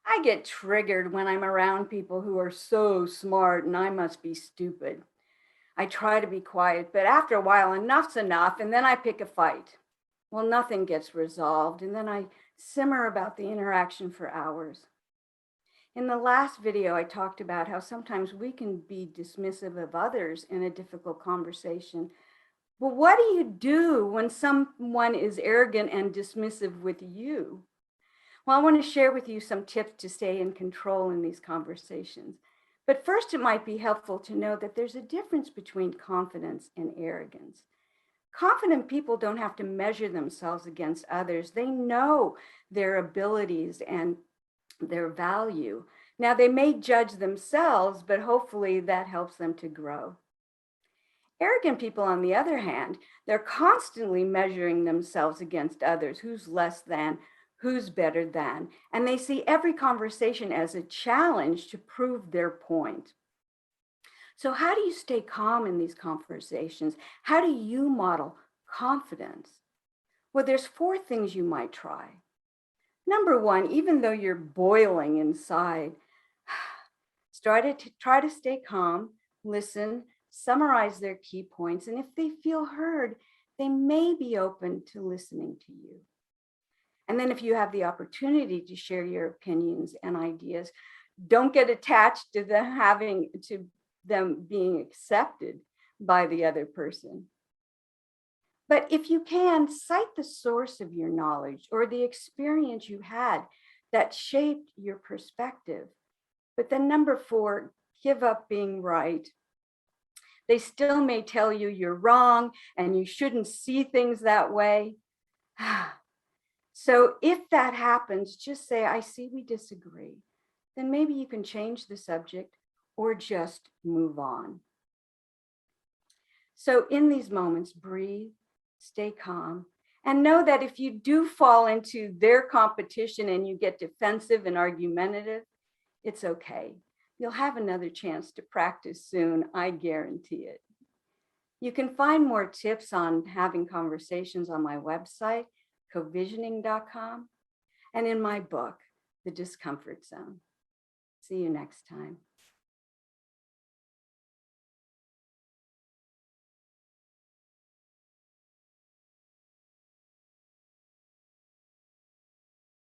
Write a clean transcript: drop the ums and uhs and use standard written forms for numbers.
I get triggered when I'm around people who are so smart and I must be stupid. I try to be quiet, but after a while, enough's enough, and then I pick a fight. Well, nothing gets resolved, and then I simmer about the interaction for hours. In the last video, I talked about how sometimes we can be dismissive of others in a difficult conversation. But what do you do when someone is arrogant and dismissive with you? Well, I want to share with you some tips to stay in control in these conversations. But first, it might be helpful to know that there's a difference between confidence and arrogance. Confident people don't have to measure themselves against others. They know their abilities and their value. Now, they may judge themselves, but hopefully that helps them to grow. Arrogant people, on the other hand, they're constantly measuring themselves against others, who's less than, who's better than, and they see every conversation as a challenge to prove their point. So, how do you stay calm in these conversations? How do you model confidence? Well, there's 4 things you might try. Number 1, even though you're boiling inside, try to stay calm, listen, summarize their key points, and if they feel heard, they may be open to listening to you. And then if you have the opportunity to share your opinions and ideas, don't get attached to them being accepted by the other person. But if you can, cite the source of your knowledge or the experience you had that shaped your perspective. But then number 4, give up being right. They still may tell you you're wrong and you shouldn't see things that way. So if that happens, just say, I see we disagree. Then maybe you can change the subject or just move on. So in these moments, breathe, stay calm, and know that if you do fall into their competition and you get defensive and argumentative, it's okay. You'll have another chance to practice soon, I guarantee it. You can find more tips on having conversations on my website, covisioning.com, and in my book, The Discomfort Zone. See you next time.